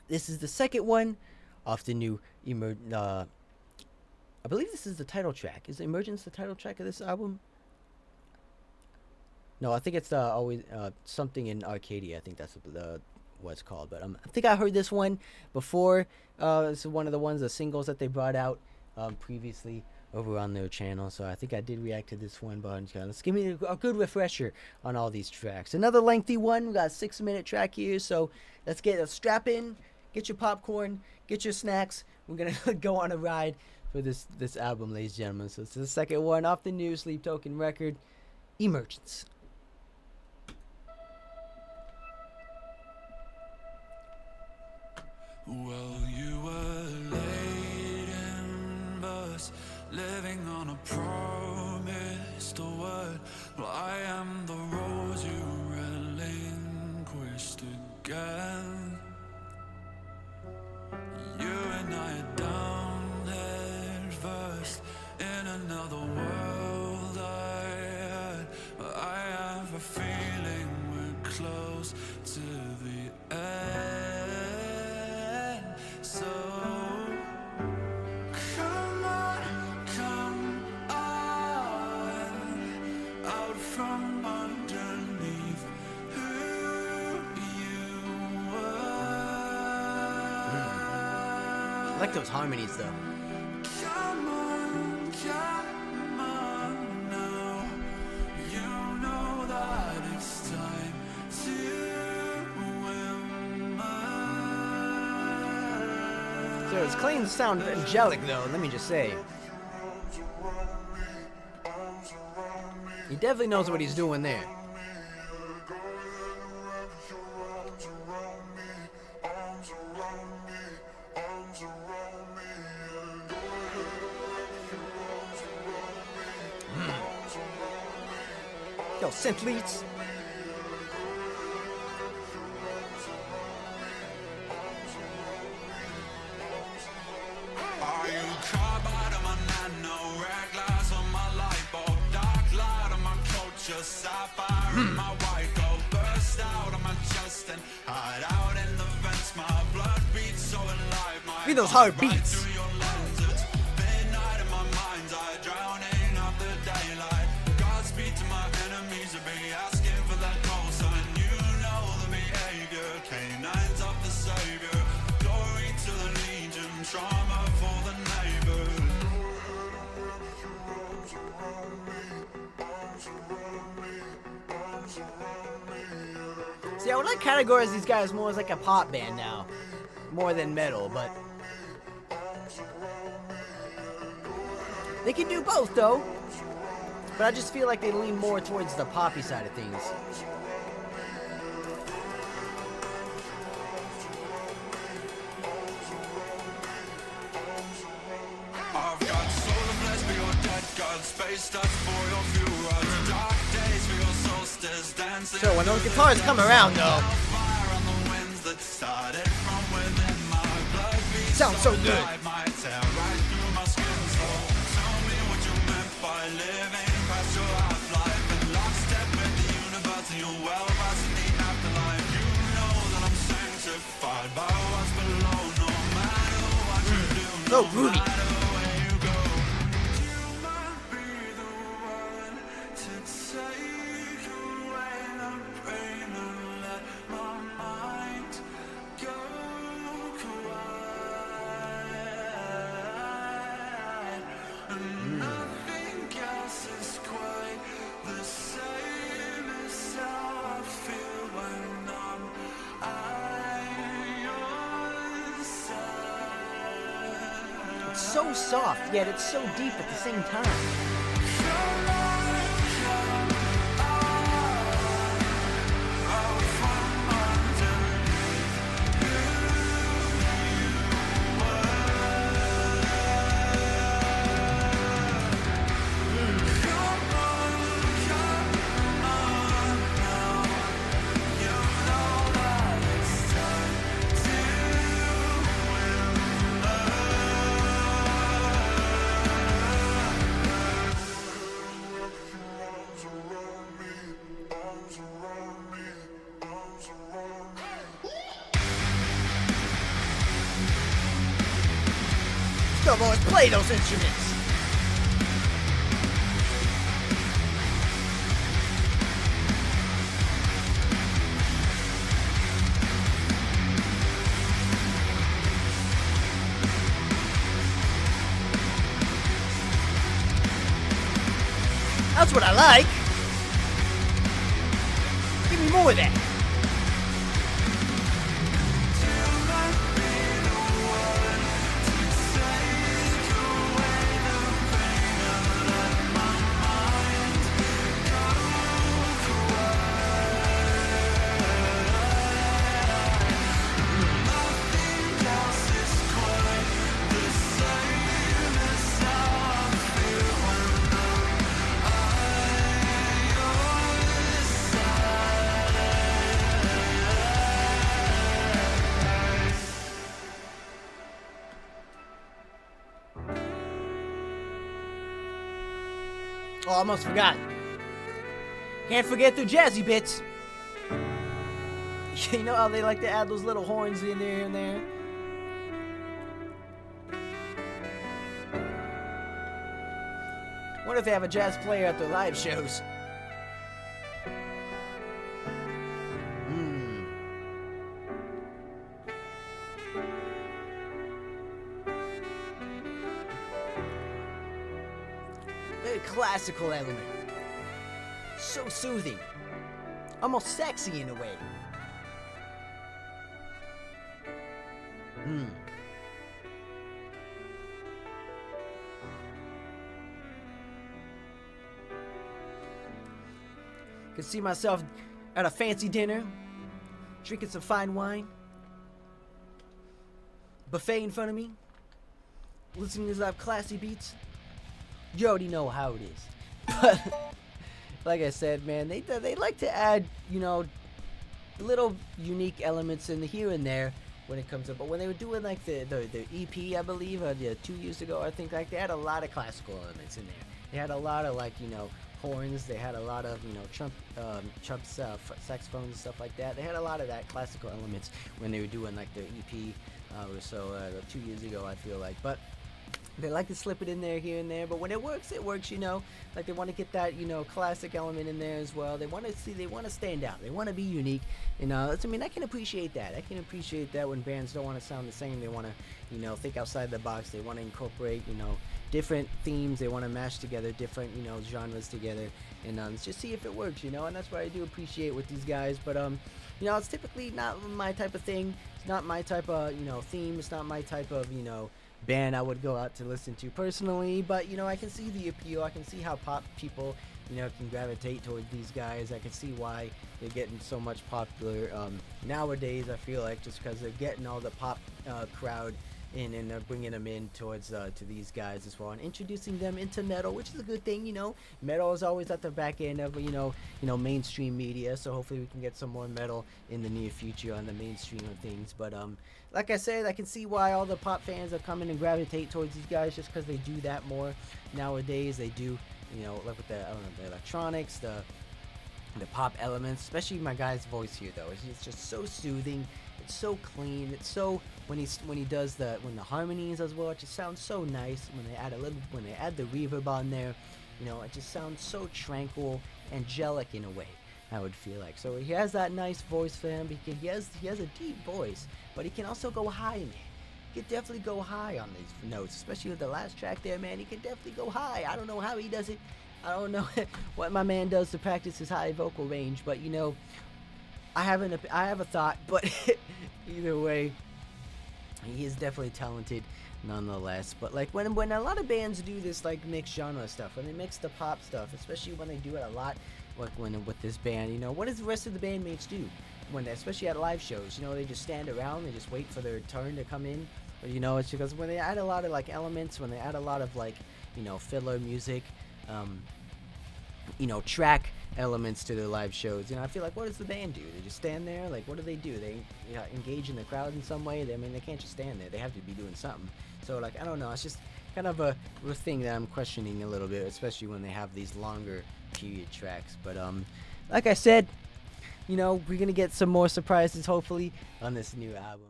this is the second one off the new I believe this is the title track. Is Emergence the title track of this album? No, I think it's always something in Arcadia. I think that's what it's called. But I think I heard this one before. It's one of the singles that they brought out previously over on their channel. So I think I did react to this one. But let's give me a good refresher on all these tracks. Another lengthy one. We got a 6-minute track here. So let's strap in, get your popcorn, get your snacks. We're gonna go on a ride for this album, ladies and gentlemen. So it's the second one off the new Sleep Token record, Emergence. Well, you were late in bus, living on a promised word. Well, I am the rose you relinquished again. You and I are down head first in another world I had. But I have a feeling we're close to the end. So come on, out from underneath who you were. I like those harmonies though. Come on now. You know that it's time to So his claims sound angelic though, let me just say. He definitely knows what he's doing there. Yo, synth leads. Are you carbide on my nano, red glass on my light bulb, dark light on my culture, sapphire in my white gold, burst out on my chest and hide out in the vents. My blood beats so alive, my Be those heartbeats. right through your lenses. Midnight in my mind's eye, drowning out the daylight. Godspeed to my enemies, to be asking for that call sign. You know the behavior, canines of the savior. Glory to the legion, trauma for the neighbors. See, I would like categorize these guys more as like a pop band now, more than metal, but they can do both though. But I just feel like they lean more towards the poppy side of things. I've got solar flesh for your dead god, space dust for your fuel, dark days for your solstice, dancing. So when those guitars come around though, Fire on the winds that started from within my blood beats. sounds so good. Might tear right through my skin. So tell me what you meant by living past your half-life and lockstep with the universe and your well-past in the afterlife. You know that I'm sanctified by what's below, no matter what you do, So no groovy. matter where you go. You might be the one to take away the pain and let my mind go quiet. And nothing else is quite the same as how I feel when I'm at your side. It's so soft, yet it's so deep at the same time. So boys, play those instruments. That's what I like. Give me more of that. Oh, I almost forgot. Can't forget the jazzy bits. You know how they like to add those little horns in there and there? Wonder if they have a jazz player at their live shows. Very classical element. So soothing. Almost sexy in a way. Can see myself at a fancy dinner, drinking some fine wine, buffet in front of me, listening to some classy beats. You already know how it is. But like I said, man, they like to add, you know, little unique elements in the here and there when it comes up. But when they were doing like the EP, I believe, 2 years ago, I think, like they had a lot of classical elements in there. They had a lot of like, you know, horns. They had a lot of, you know, saxophones and stuff like that. They had a lot of that classical elements when they were doing like their EP or so 2 years ago, I feel like. But they like to slip it in there here and there, but when it works, you know. Like they want to get that, you know, classic element in there as well. They want to stand out. They want to be unique. You know, I mean, I can appreciate that. I can appreciate that when bands don't want to sound the same. They want to, you know, think outside the box. They want to incorporate, you know, different themes. They want to mash together different, you know, genres together and just see if it works, you know. And that's what I do appreciate with these guys. But you know, it's typically not my type of thing. It's not my type of, you know, theme. It's not my type of, you know, band I would go out to listen to personally, but you know, I can see the appeal. I can see how pop people, you know, can gravitate toward these guys. I can see why they're getting so much popular nowadays. I feel like just because they're getting all the pop crowd in and they're bringing them in towards to these guys as well and introducing them into metal, which is a good thing. You know, metal is always at the back end of you know mainstream media, so hopefully we can get some more metal in the near future on the mainstream of things. But like I said, I can see why all the pop fans are coming and gravitate towards these guys just because they do that more nowadays. They do, you know, like with the electronics, the pop elements, especially my guy's voice here though. It's just so soothing. It's so clean. It's so when he does the harmonies as well. It just sounds so nice when they add the reverb on there. You know, it just sounds so tranquil, angelic in a way. I would feel like. So he has that nice voice for him. He has a deep voice, but he can also go high in it. He can definitely go high on these notes, especially with the last track there, man. He can definitely go high. I don't know how he does it. I don't know what my man does to practice his high vocal range, but you know, I have a thought, but either way, he is definitely talented nonetheless. But like when a lot of bands do this like mixed genre stuff, when they mix the pop stuff, especially when they do it a lot, like when with this band, you know, what does the rest of the bandmates do? When they, especially at live shows, you know, they just stand around, they just wait for their turn to come in. But you know, it's because when they add a lot of like elements, when they add a lot of like, you know, filler music, you know, track elements to their live shows, you know, I feel like, what does the band do? They just stand there? Like, what do? They, you know, engage in the crowd in some way? I mean, they can't just stand there. They have to be doing something. So, like, I don't know. It's just kind of a thing that I'm questioning a little bit, especially when they have these longer period tracks. But, like I said, you know, we're going to get some more surprises, hopefully, on this new album.